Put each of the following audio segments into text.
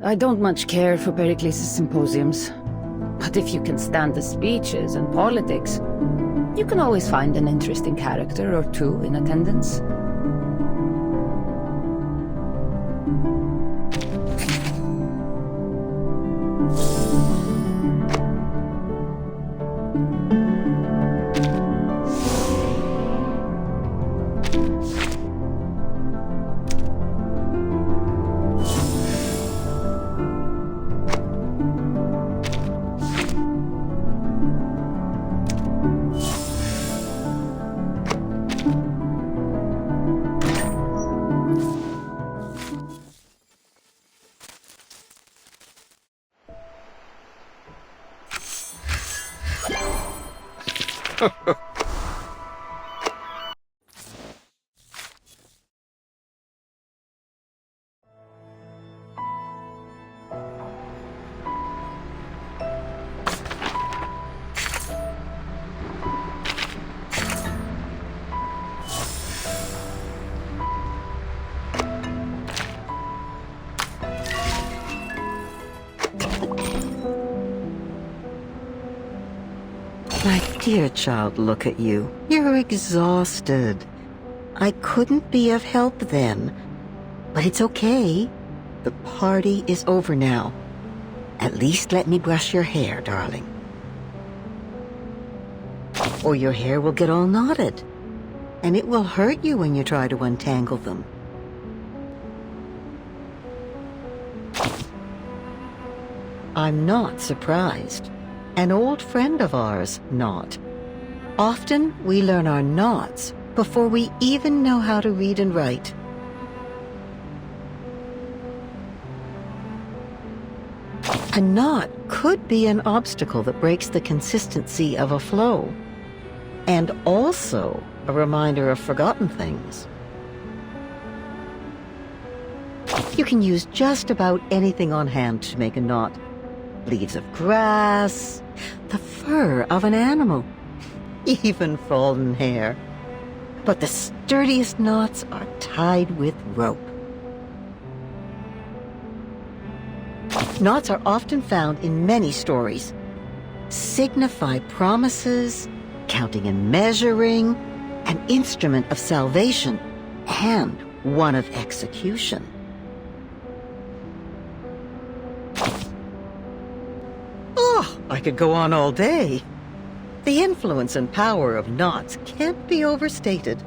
I don't much care for Pericles' symposiums. But if you can stand the speeches and politics, you can always find an interesting character or two in attendance. My dear child, look at you. You're exhausted. I couldn't be of help then. But it's okay. The party is over now. At least let me brush your hair, darling. Or your hair will get all knotted. And it will hurt you when you try to untangle them. I'm not surprised. An old friend of ours, Knot. Often we learn our knots before we even know how to read and write. A knot could be an obstacle that breaks the consistency of a flow, and also a reminder of forgotten things. You can use just about anything on hand to make a knot. Leaves of grass, the fur of an animal, even fallen hair. But the sturdiest knots are tied with rope. Knots are often found in many stories. Signify promises, counting and measuring, an instrument of salvation, and one of execution. I could go on all day. The influence and power of knots can't be overstated.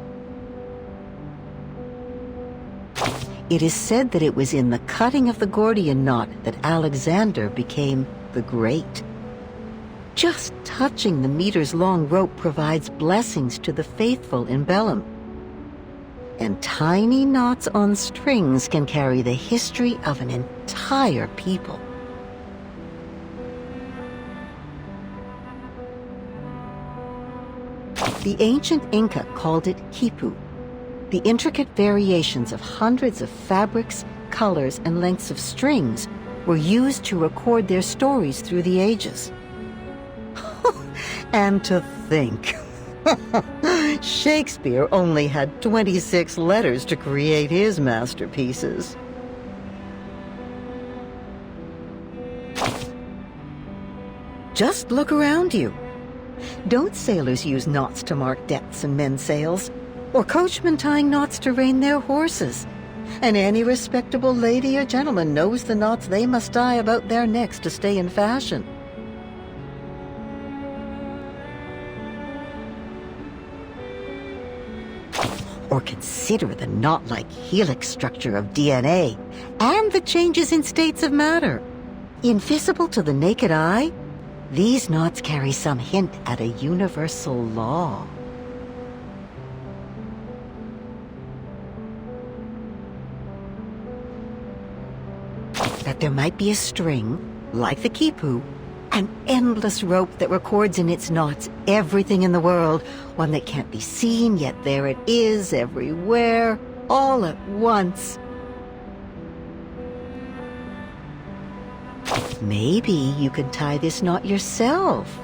It is said that it was in the cutting of the Gordian knot that Alexander became the Great. Just touching the meters-long rope provides blessings to the faithful in Belem. And tiny knots on strings can carry the history of an entire people. The ancient Inca called it quipu. The intricate variations of hundreds of fabrics, colors, and lengths of strings were used to record their stories through the ages. And to think, Shakespeare only had 26 letters to create his masterpieces. Just look around you. Don't sailors use knots to mark depths in men's sails? Or coachmen tying knots to rein their horses? And any respectable lady or gentleman knows the knots they must tie about their necks to stay in fashion. Or consider the knot-like helix structure of DNA and the changes in states of matter. Invisible to the naked eye, these knots carry some hint at a universal law. That there might be a string, like the quipu, an endless rope that records in its knots everything in the world, one that can't be seen, yet there it is, everywhere, all at once. Maybe you can tie this knot yourself.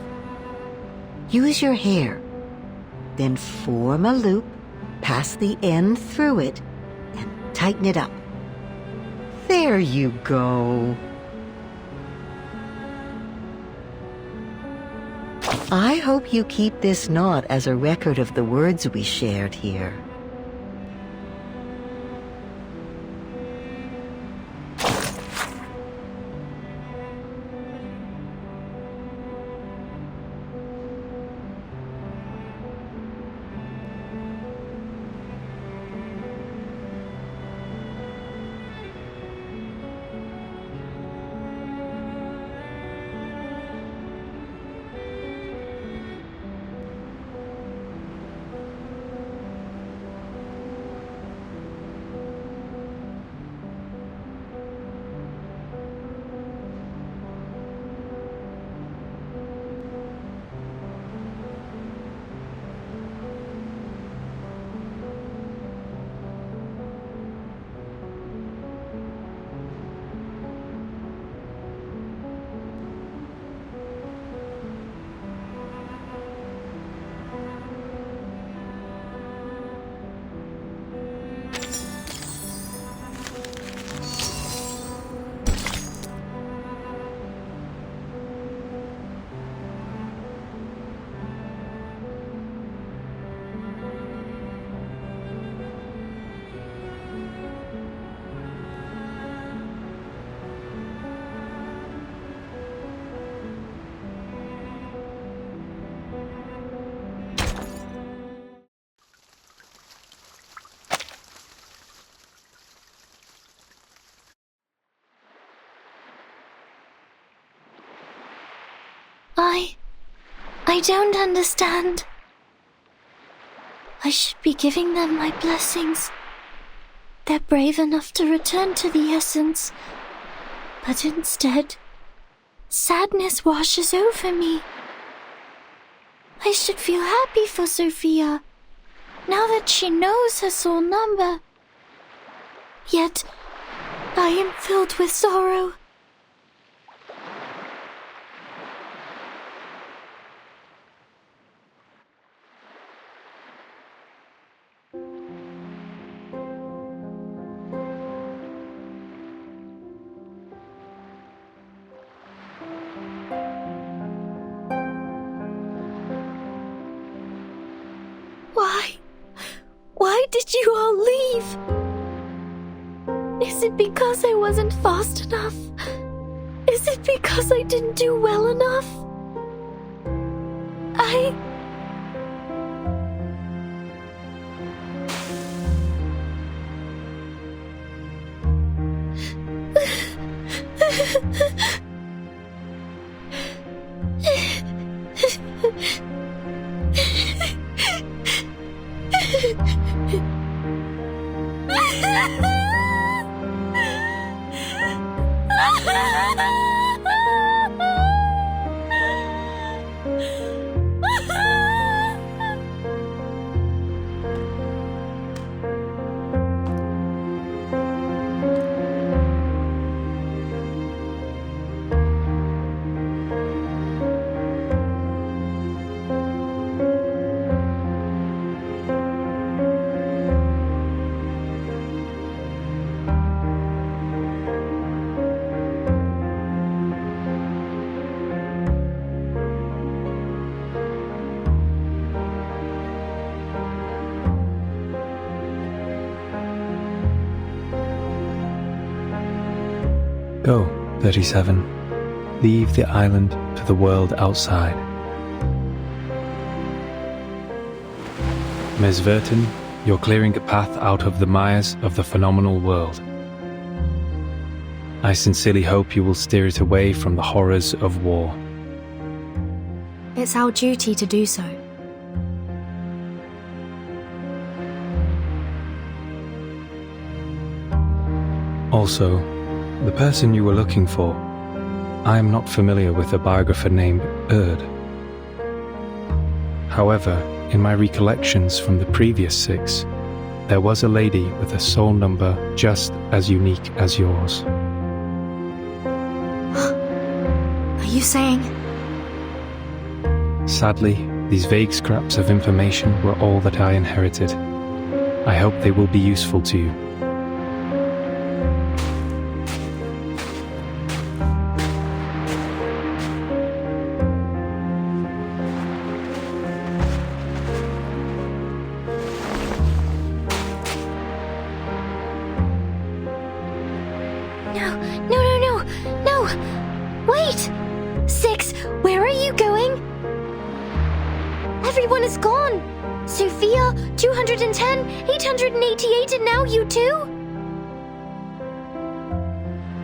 Use your hair, then form a loop, pass the end through it, and tighten it up. There you go. I hope you keep this knot as a record of the words we shared here. I don't understand. I should be giving them my blessings. They're brave enough to return to the essence. But instead, sadness washes over me. I should feel happy for Sophia, now that she knows her soul number. Yet, I am filled with sorrow. Why did you all leave? Is it because I wasn't fast enough? Is it because I didn't do well enough? Go, 37. Leave the island to the world outside. Ms. Verton, you're clearing a path out of the mires of the phenomenal world. I sincerely hope you will steer it away from the horrors of war. It's our duty to do so. Also, the person you were looking for, I am not familiar with a biographer named Erd. However, in my recollections from the previous 6, there was a lady with a soul number just as unique as yours. Are you saying? Sadly, these vague scraps of information were all that I inherited. I hope they will be useful to you. Everyone is gone! Sophia, 210, 888, and now you too?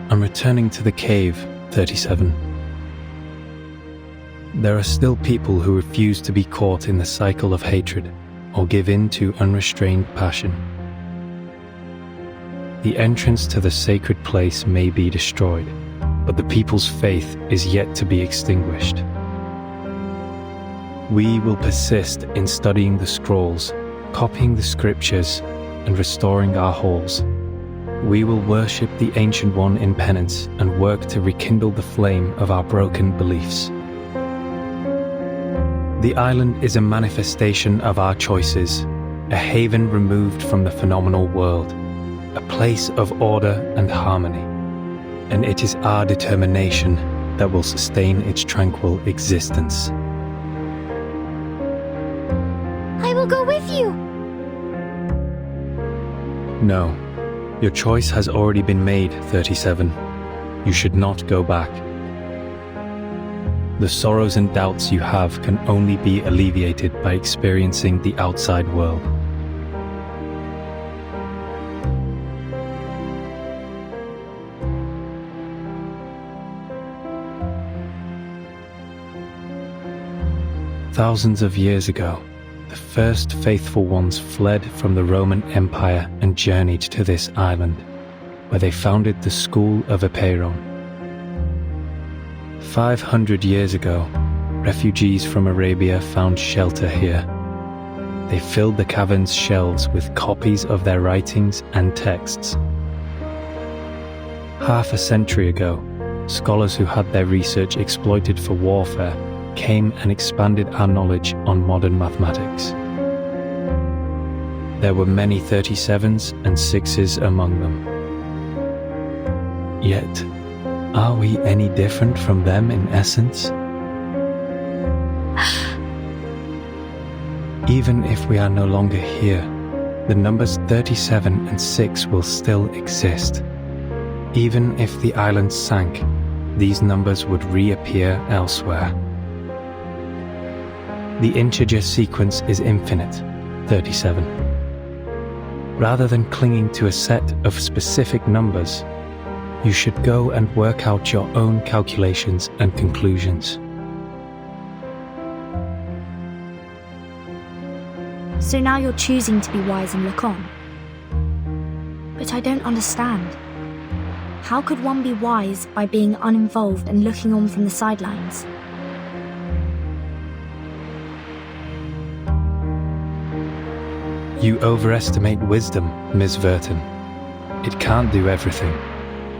I'm returning to the cave, 37. There are still people who refuse to be caught in the cycle of hatred or give in to unrestrained passion. The entrance to the sacred place may be destroyed, but the people's faith is yet to be extinguished. We will persist in studying the scrolls, copying the scriptures, and restoring our halls. We will worship the Ancient One in penance and work to rekindle the flame of our broken beliefs. The island is a manifestation of our choices, a haven removed from the phenomenal world, a place of order and harmony, and it is our determination that will sustain its tranquil existence. I will go with you! No, your choice has already been made, 37. You should not go back. The sorrows and doubts you have can only be alleviated by experiencing the outside world. Thousands of years ago, the first faithful ones fled from the Roman Empire and journeyed to this island, where they founded the School of Epeiron. 500 years ago, refugees from Arabia found shelter here. They filled the cavern's shelves with copies of their writings and texts. Half a century ago, scholars who had their research exploited for warfare came and expanded our knowledge on modern mathematics. There were many 37s and 6s among them. Yet, are we any different from them in essence? Even if we are no longer here, the numbers 37 and 6 will still exist. Even if the island sank, these numbers would reappear elsewhere. The integer sequence is infinite, 37. Rather than clinging to a set of specific numbers, you should go and work out your own calculations and conclusions. So now you're choosing to be wise and look on. But I don't understand. How could one be wise by being uninvolved and looking on from the sidelines? You overestimate wisdom, Ms. Verton. It can't do everything.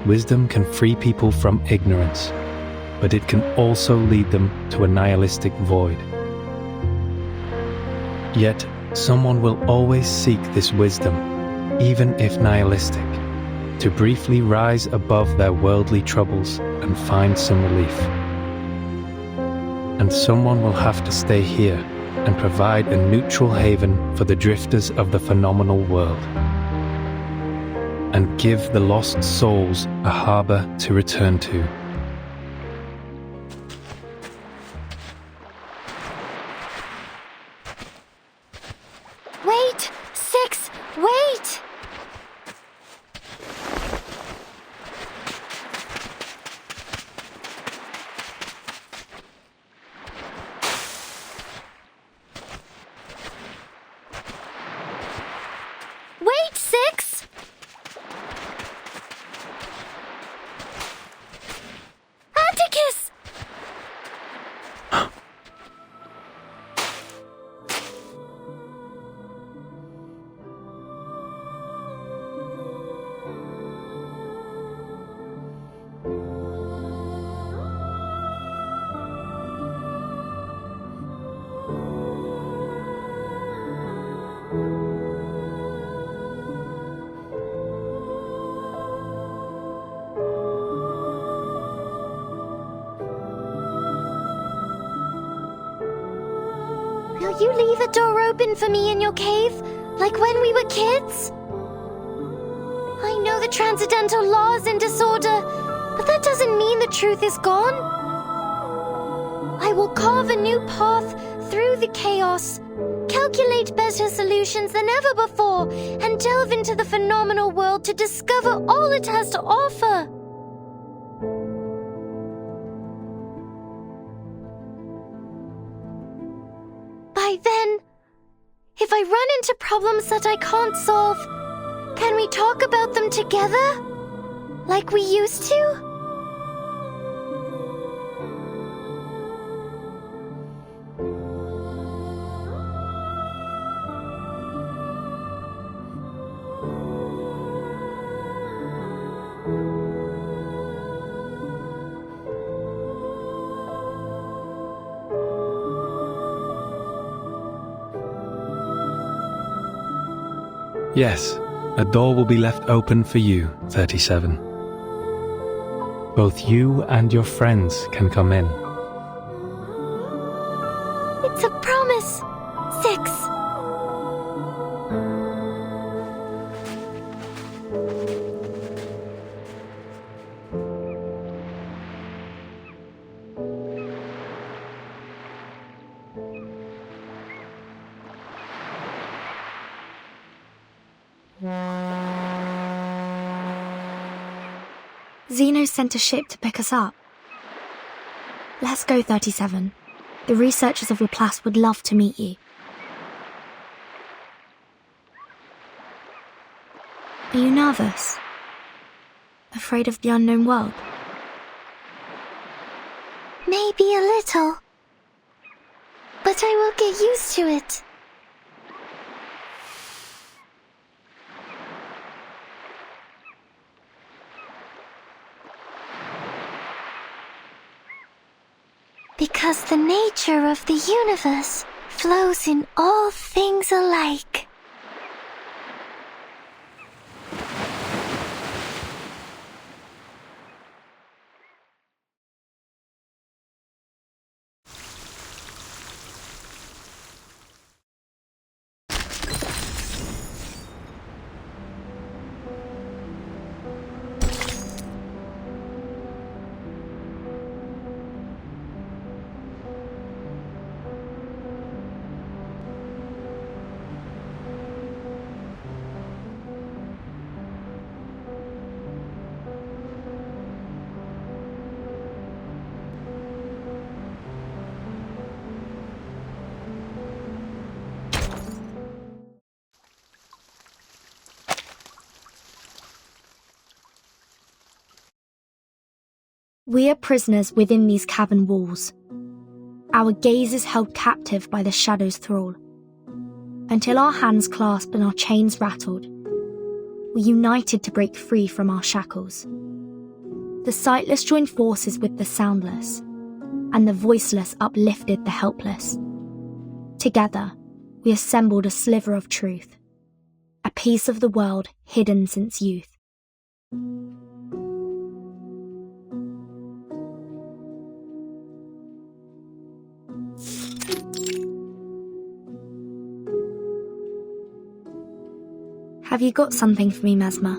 Wisdom can free people from ignorance, but it can also lead them to a nihilistic void. Yet, someone will always seek this wisdom, even if nihilistic, to briefly rise above their worldly troubles and find some relief. And someone will have to stay here and provide a neutral haven for the drifters of the phenomenal world, and give the lost souls a harbor to return to. Wait! 6! Wait! Wait, 6! Atticus! Will you leave a door open for me in your cave, like when we were kids? I know the transcendental law is in disorder, but that doesn't mean the truth is gone. I will carve a new path through through the chaos, calculate better solutions than ever before, and delve into the phenomenal world to discover all it has to offer. By then, if I run into problems that I can't solve, can we talk about them together? Like we used to? Yes, a door will be left open for you, 37. Both you and your friends can come in. It's a promise. 6. Zeno sent a ship to pick us up. Let's go, 37. The researchers of Laplace would love to meet you. Are you nervous? Afraid of the unknown world? Maybe a little. But I will get used to it. Because the nature of the universe flows in all things alike. We are prisoners within these cavern walls. Our gaze is held captive by the shadow's thrall. Until our hands clasp and our chains rattled, we united to break free from our shackles. The sightless joined forces with the soundless, and the voiceless uplifted the helpless. Together, we assembled a sliver of truth, a piece of the world hidden since youth. Have you got something for me, Mesmer?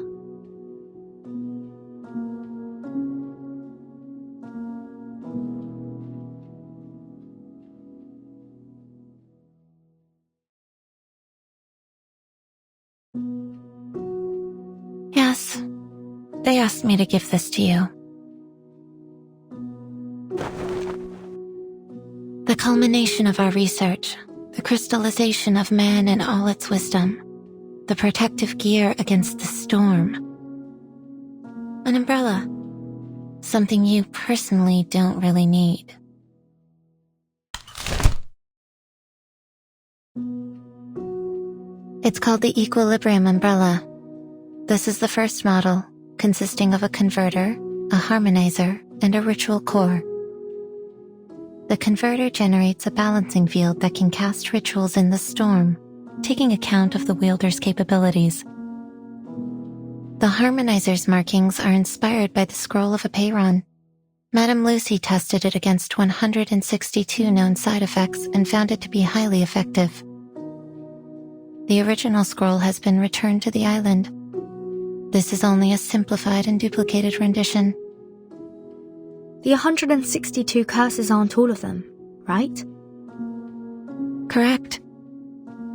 Yes, they asked me to give this to you. The culmination of our research, the crystallization of man in all its wisdom, the protective gear against the storm. An umbrella, something you personally don't really need. It's called the Equilibrium Umbrella. This is the first model, consisting of a converter, a harmonizer, and a ritual core. The converter generates a balancing field that can cast rituals in the storm, taking account of the wielder's capabilities. The harmonizer's markings are inspired by the scroll of Apeiron. Madame Lucy tested it against 162 known side effects and found it to be highly effective. The original scroll has been returned to the island. This is only a simplified and duplicated rendition. The 162 curses aren't all of them, right? Correct.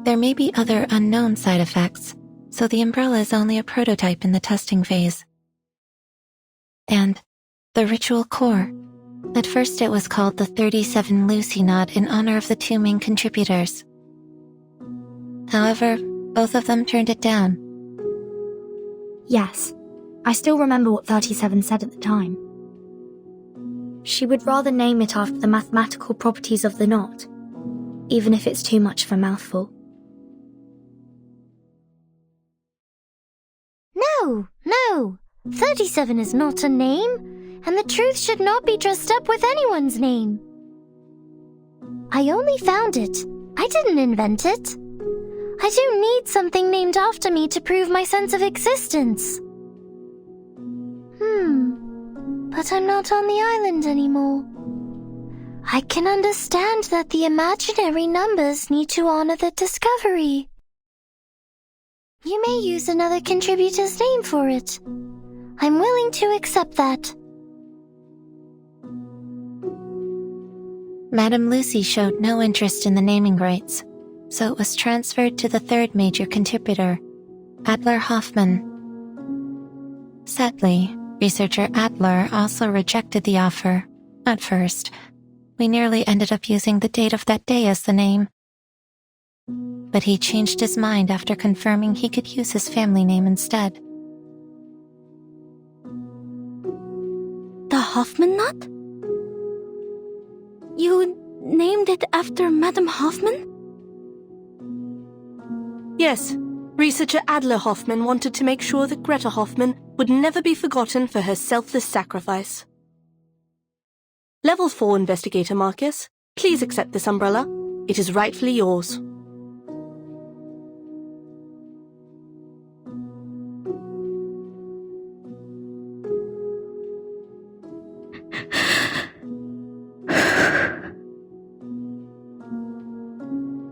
There may be other unknown side effects, so the umbrella is only a prototype in the testing phase. And the ritual core. At first it was called the 37 Lucy knot in honor of the two main contributors. However, both of them turned it down. Yes, I still remember what 37 said at the time. She would rather name it after the mathematical properties of the knot, even if it's too much of a mouthful. No, 37 is not a name, and the truth should not be dressed up with anyone's name. I only found it. I didn't invent it. I do need something named after me to prove my sense of existence. But I'm not on the island anymore. I can understand that the imaginary numbers need to honor the discovery. You may use another contributor's name for it. I'm willing to accept that. Madame Lucy showed no interest in the naming rights, so it was transferred to the third major contributor, Adler Hoffman. Sadly, researcher Adler also rejected the offer. At first, we nearly ended up using the date of that day as the name. But he changed his mind after confirming he could use his family name instead. The Hoffman knot? You named it after Madame Hoffman? Yes, researcher Adler Hoffman wanted to make sure that Greta Hoffman would never be forgotten for her selfless sacrifice. Level 4 Investigator Marcus, please accept this umbrella. It is rightfully yours.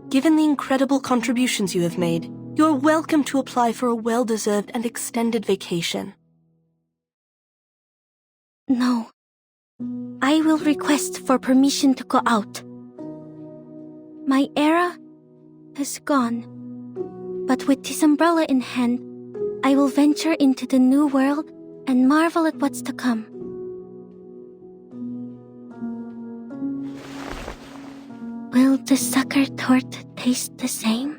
Given the incredible contributions you have made, you are welcome to apply for a well-deserved and extended vacation. No. I will request for permission to go out. My era has gone, but with this umbrella in hand, I will venture into the new world and marvel at what's to come. Will the sucker torte taste the same?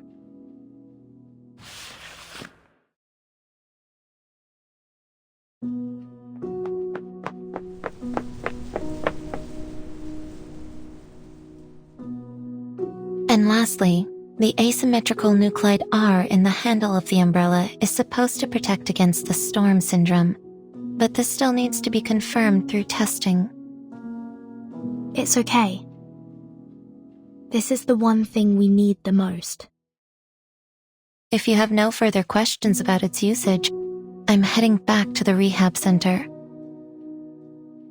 And lastly, the asymmetrical nuclide R in the handle of the umbrella is supposed to protect against the storm syndrome, but this still needs to be confirmed through testing. It's okay. This is the one thing we need the most. If you have no further questions about its usage, I'm heading back to the rehab center.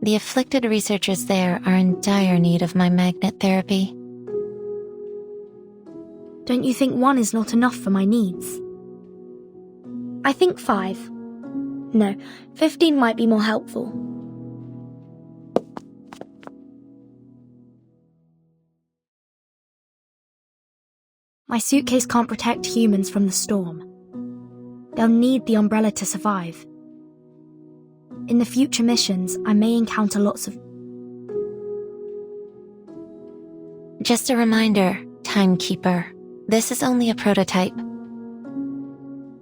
The afflicted researchers there are in dire need of my magnet therapy. Don't you think 1 is not enough for my needs? I think 5. No, 15 might be more helpful. My suitcase can't protect humans from the storm. They'll need the umbrella to survive. In the future missions, I may encounter lots of... Just a reminder, Timekeeper, this is only a prototype.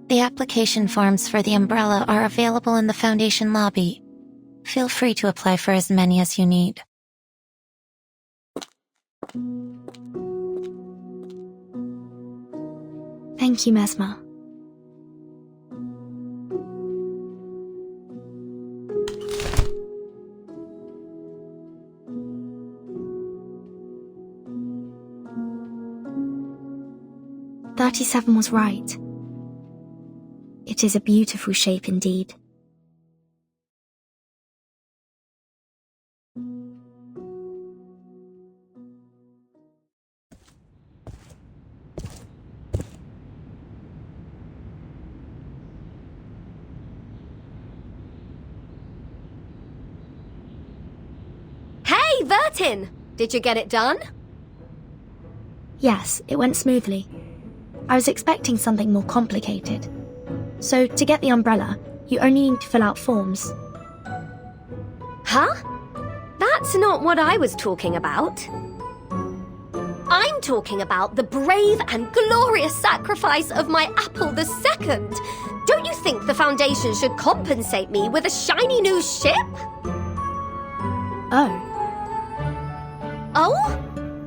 The application forms for the umbrella are available in the Foundation lobby. Feel free to apply for as many as you need. Thank you, Mesmer. "37 was right. It is a beautiful shape indeed." Hey, Vertin! Did you get it done? Yes, it went smoothly. I was expecting something more complicated. So, to get the umbrella, you only need to fill out forms. Huh? That's not what I was talking about. I'm talking about the brave and glorious sacrifice of my Apple II. Don't you think the Foundation should compensate me with a shiny new ship? Oh. Oh?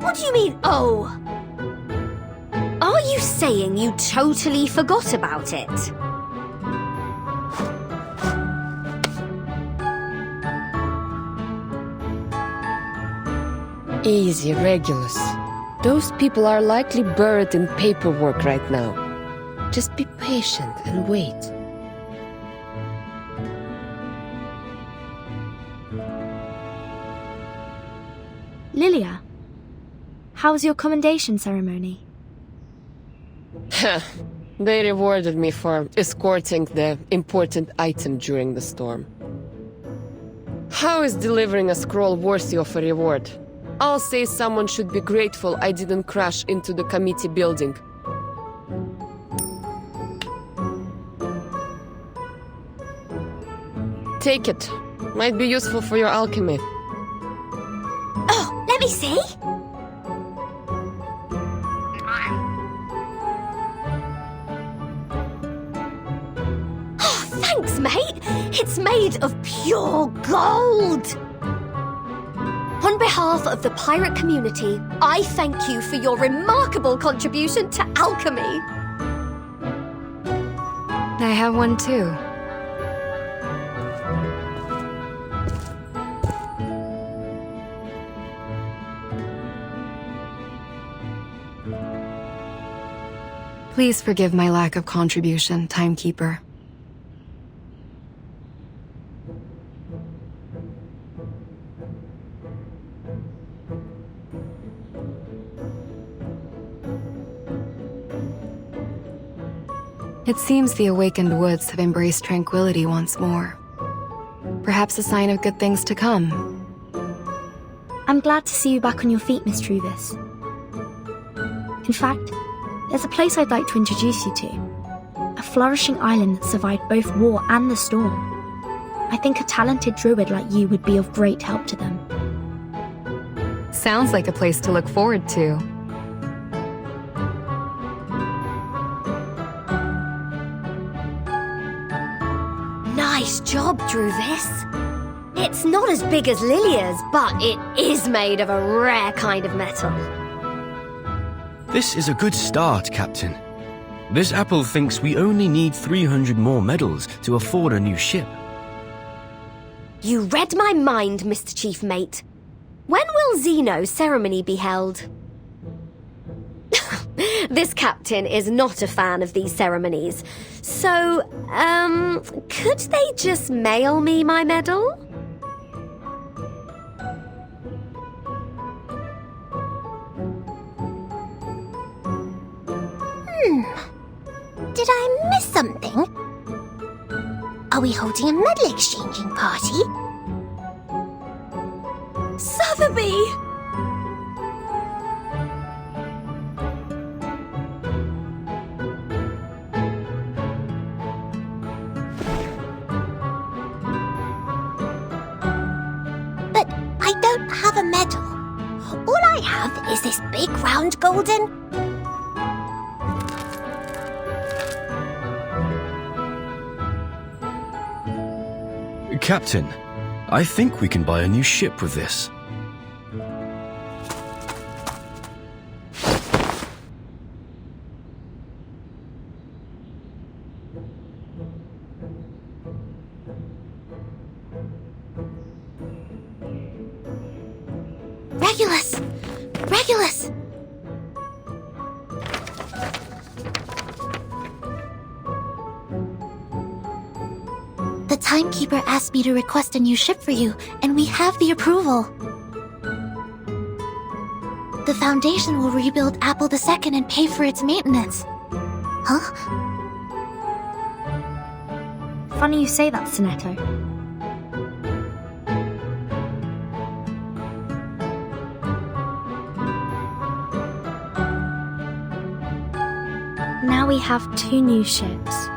What do you mean, oh? Are you saying you totally forgot about it? Easy, Regulus. Those people are likely buried in paperwork right now. Just be patient and wait. Lilia, how was your commendation ceremony? They rewarded me for escorting the important item during the storm. How is delivering a scroll worthy of a reward? I'll say someone should be grateful I didn't crash into the committee building. Take it. Might be useful for your alchemy. Oh, let me see. Oh, thanks, mate. It's made of pure gold. On behalf of the pirate community, I thank you for your remarkable contribution to alchemy. I have one too. Please forgive my lack of contribution, Timekeeper. It seems the awakened woods have embraced tranquility once more. Perhaps a sign of good things to come. I'm glad to see you back on your feet, Miss Truvis. In fact, there's a place I'd like to introduce you to. A flourishing island that survived both war and the storm. I think a talented druid like you would be of great help to them. Sounds like a place to look forward to. Nice job, Druvis. It's not as big as Lilia's, but it is made of a rare kind of metal. This is a good start, Captain. This apple thinks we only need 300 more medals to afford a new ship. You read my mind, Mr. Chief Mate. When will Zeno's ceremony be held? This captain is not a fan of these ceremonies. So, could they just mail me my medal? Did I miss something? Are we holding a medal exchanging party? Sotheby! But I don't have a medal. All I have is this big round golden... Captain, I think we can buy a new ship with this. Regulus! Regulus! The Timekeeper asked me to request a new ship for you, and we have the approval. The Foundation will rebuild Apple II and pay for its maintenance. Huh? Funny you say that, Sonetto. Now we have 2 new ships.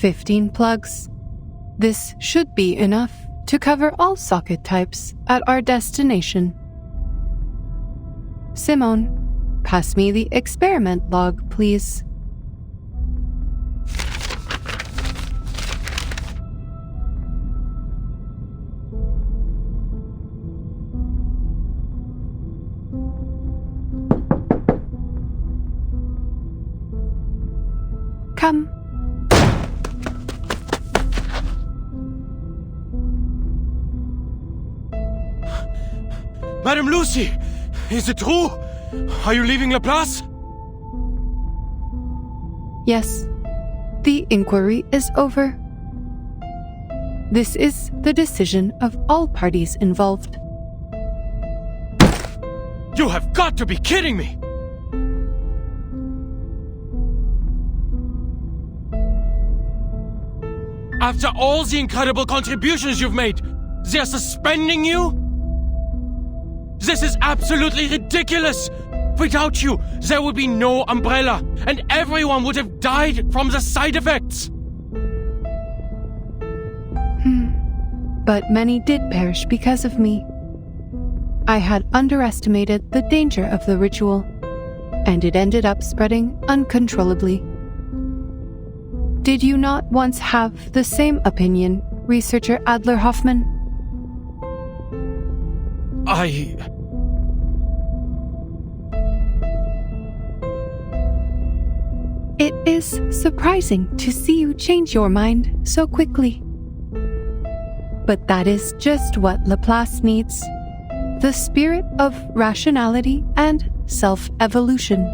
"15 plugs. This should be enough to cover all socket types at our destination. Simone, pass me the experiment log, please." Come. Madame Lucy, is it true? Are you leaving Laplace? Yes, the inquiry is over. This is the decision of all parties involved. You have got to be kidding me! After all the incredible contributions you've made, they're suspending you? This is absolutely ridiculous! Without you, there would be no umbrella, and everyone would have died from the side effects! But many did perish because of me. I had underestimated the danger of the ritual, and it ended up spreading uncontrollably. Did you not once have the same opinion, Researcher Adler Hoffman? It is surprising to see you change your mind so quickly. But that is just what Laplace needs. The spirit of rationality and self-evolution.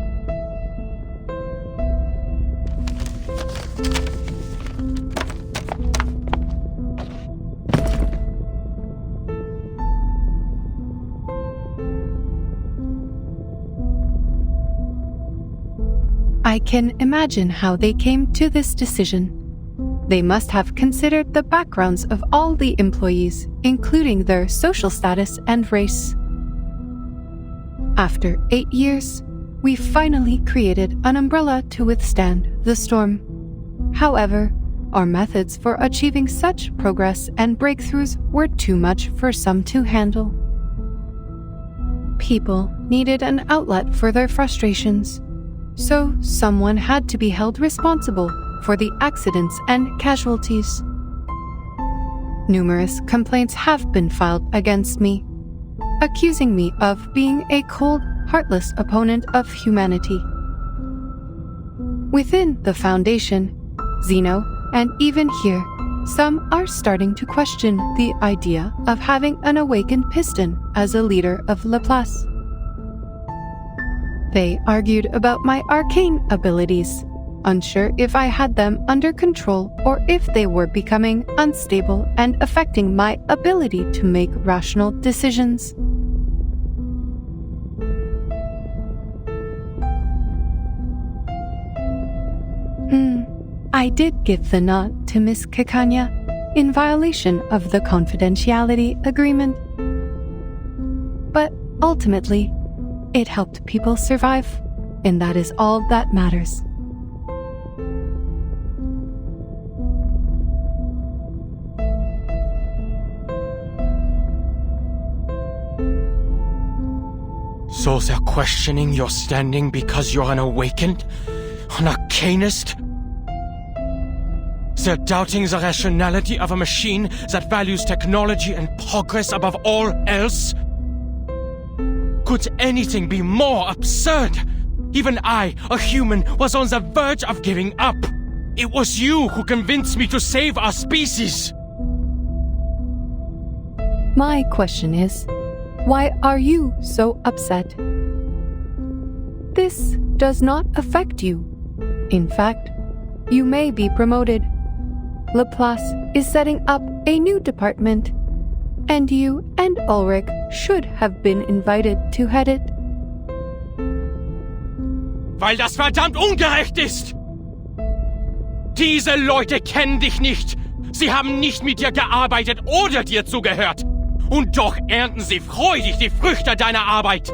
I can imagine how they came to this decision. They must have considered the backgrounds of all the employees, including their social status and race. After 8 years, we finally created an umbrella to withstand the storm. However, our methods for achieving such progress and breakthroughs were too much for some to handle. People needed an outlet for their frustrations, so someone had to be held responsible for the accidents and casualties. Numerous complaints have been filed against me, accusing me of being a cold, heartless opponent of humanity. Within the Foundation, Xeno, and even here, some are starting to question the idea of having an awakened piston as a leader of Laplace. They argued about my arcane abilities, unsure if I had them under control or if they were becoming unstable and affecting my ability to make rational decisions. I did give the nod to Miss Kekanya in violation of the confidentiality agreement. But ultimately, it helped people survive, and that is all that matters. So they're questioning your standing because you're an awakened? An arcanist? They're doubting the rationality of a machine that values technology and progress above all else? Could anything be more absurd? Even I, a human, was on the verge of giving up. It was you who convinced me to save our species. My question is, why are you so upset? This does not affect you. In fact, you may be promoted. Laplace is setting up a new department, and you and Ulrich should have been invited to head it. Weil das verdammt ungerecht ist! Diese Leute kennen dich nicht. Sie haben nicht mit dir gearbeitet oder dir zugehört. Und doch ernten sie freudig die Früchte deiner Arbeit,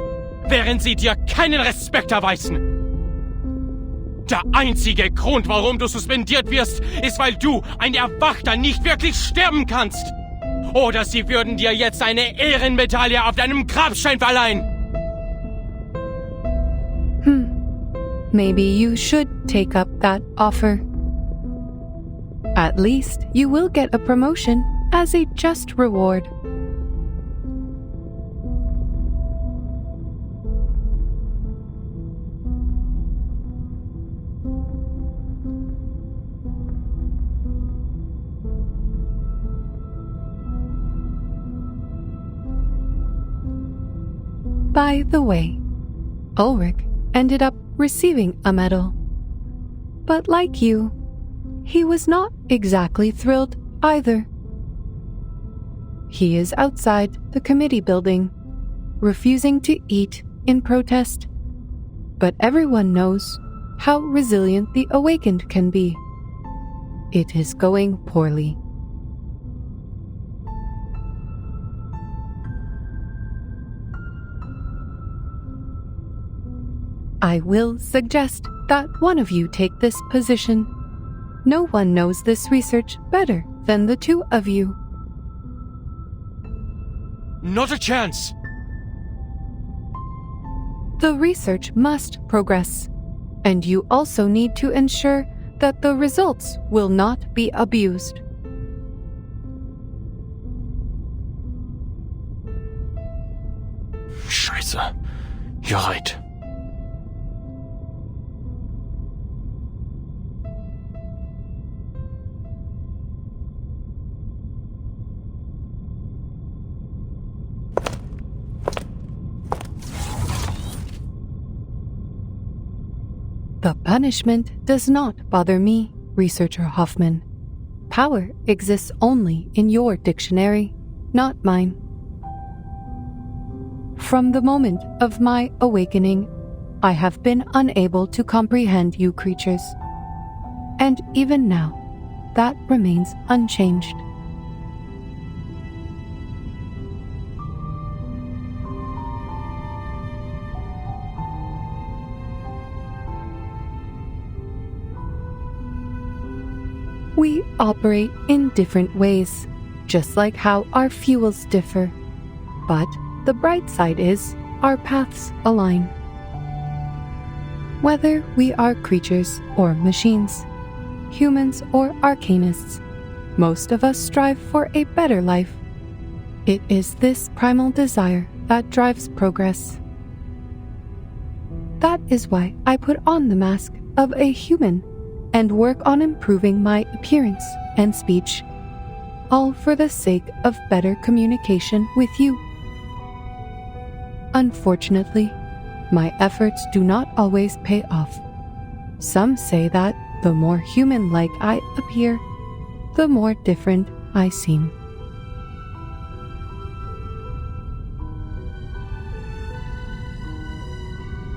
während sie dir keinen Respekt erweisen. Der einzige Grund, warum du suspendiert wirst, ist, weil du, ein Erwachter, nicht wirklich sterben kannst. Oder sie würden dir jetzt eine Ehrenmedaille auf deinem Grabstein verleihen. Maybe you should take up that offer. At least you will get a promotion as a just reward. By the way, Ulrich ended up receiving a medal. But like you, he was not exactly thrilled either. He is outside the committee building, refusing to eat in protest. But everyone knows how resilient the awakened can be. It is going poorly. I will suggest that one of you take this position. No one knows this research better than the two of you. Not a chance! The research must progress, and you also need to ensure that the results will not be abused. Scheiße. You're right. The punishment does not bother me, Researcher Hoffman. Power exists only in your dictionary, not mine. From the moment of my awakening, I have been unable to comprehend you creatures. And even now, that remains unchanged. We operate in different ways, just like how our fuels differ. But the bright side is our paths align. Whether we are creatures or machines, humans or arcanists, most of us strive for a better life. It is this primal desire that drives progress. That is why I put on the mask of a human and work on improving my appearance and speech, all for the sake of better communication with you. Unfortunately, my efforts do not always pay off. Some say that the more human-like I appear, the more different I seem.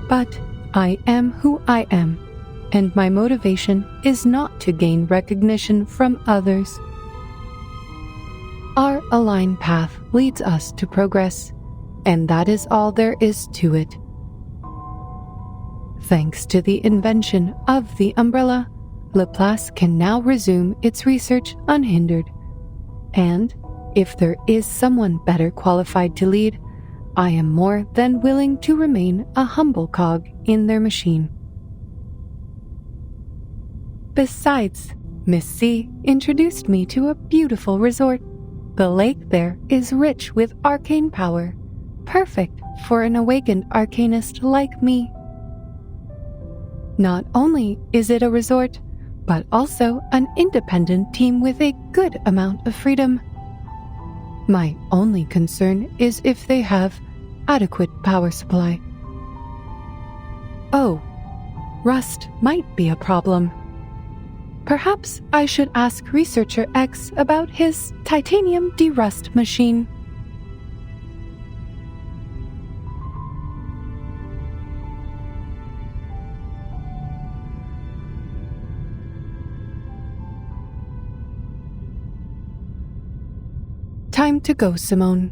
But I am who I am, and my motivation is not to gain recognition from others. Our aligned path leads us to progress, and that is all there is to it. Thanks to the invention of the umbrella, Laplace can now resume its research unhindered. And if there is someone better qualified to lead, I am more than willing to remain a humble cog in their machine. Besides, Miss C introduced me to a beautiful resort. The lake there is rich with arcane power, perfect for an awakened arcanist like me. Not only is it a resort, but also an independent team with a good amount of freedom. My only concern is if they have adequate power supply. Oh, rust might be a problem. Perhaps I should ask Researcher X about his titanium derust machine. Time to go, Simone.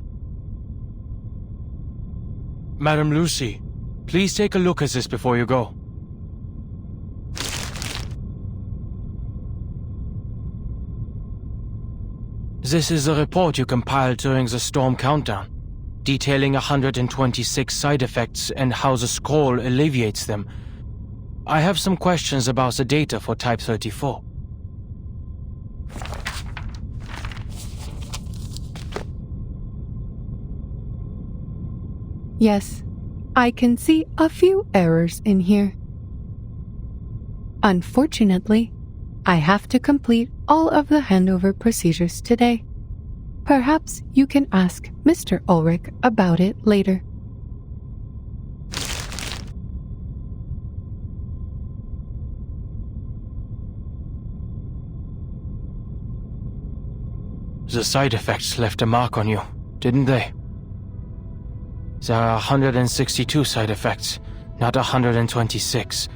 Madam Lucy, please take a look at this before you go. This is the report you compiled during the storm countdown, detailing 126 side effects and how the scroll alleviates them. I have some questions about the data for Type 34. Yes, I can see a few errors in here. Unfortunately, I have to complete all of the handover procedures today. Perhaps you can ask Mr. Ulrich about it later. The side effects left a mark on you, didn't they? There are 162 side effects, not 126.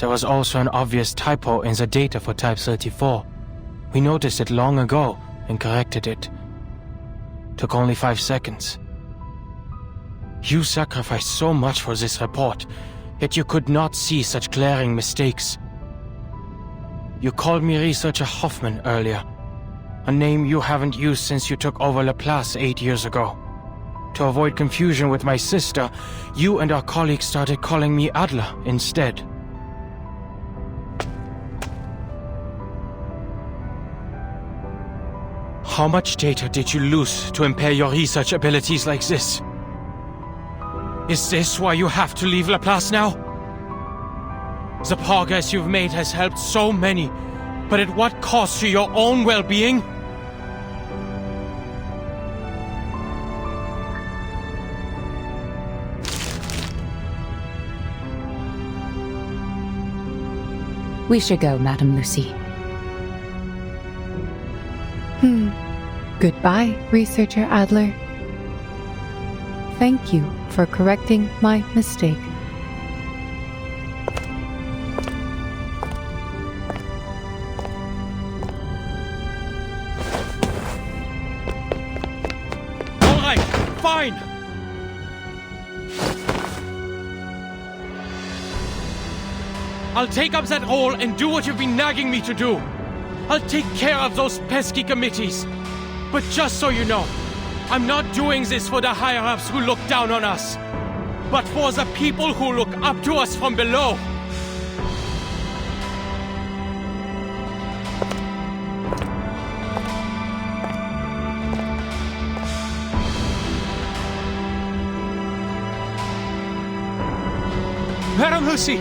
There was also an obvious typo in the data for Type 34. We noticed it long ago and corrected it. Took only 5 seconds. You sacrificed so much for this report, yet you could not see such glaring mistakes. You called me Researcher Hoffman earlier, a name you haven't used since you took over Laplace 8 years ago. To avoid confusion with my sister, you and our colleagues started calling me Adler instead. How much data did you lose to impair your research abilities like this? Is this why you have to leave Laplace now? The progress you've made has helped so many, but at what cost to your own well-being? We should go, Madam Lucy. Goodbye, Researcher Adler. Thank you for correcting my mistake. Fine! I'll take up that role and do what you've been nagging me to do. I'll take care of those pesky committees. But just so you know, I'm not doing this for the higher-ups who look down on us, but for the people who look up to us from below. Madam Hussey!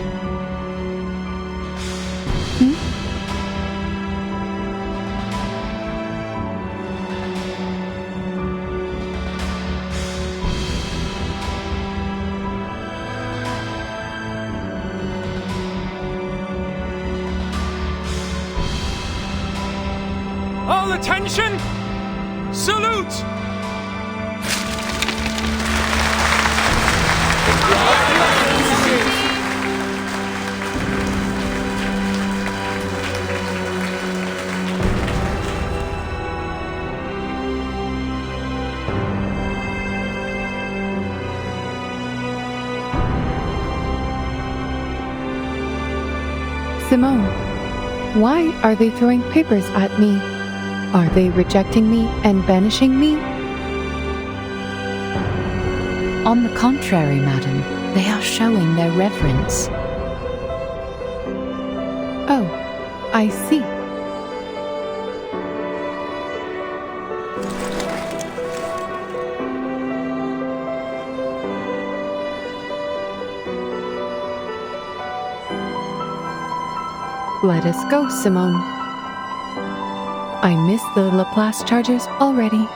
All attention! Salute! Simone, why are they throwing papers at me? Are they rejecting me and banishing me? On the contrary, madam, they are showing their reverence. Oh, I see. Let us go, Simone. I miss the Laplace chargers already.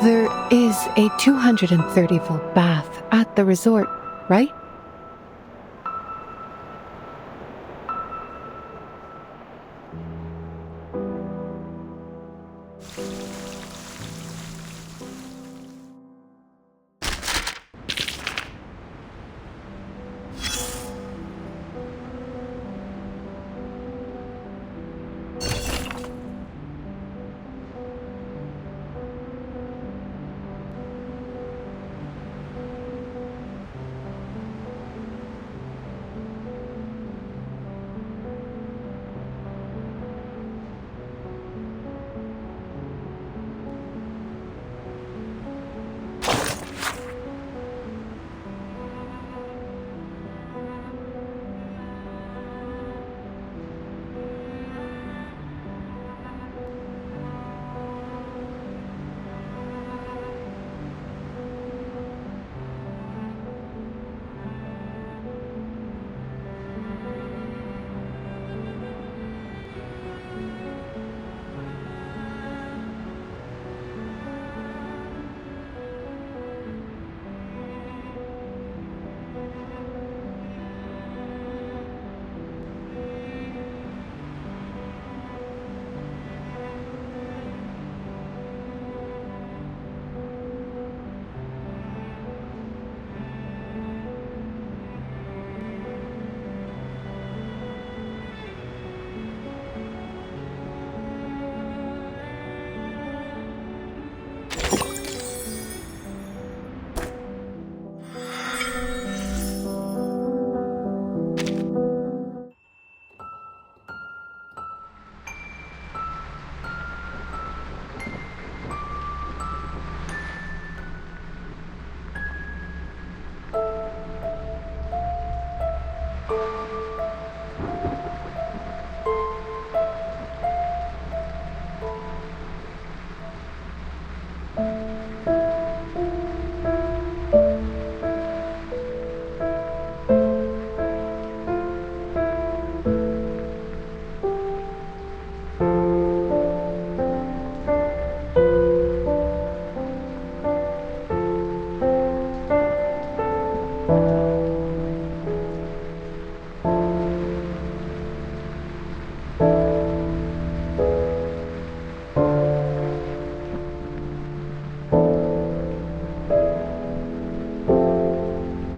There is a 230-volt bath at the resort, right? you.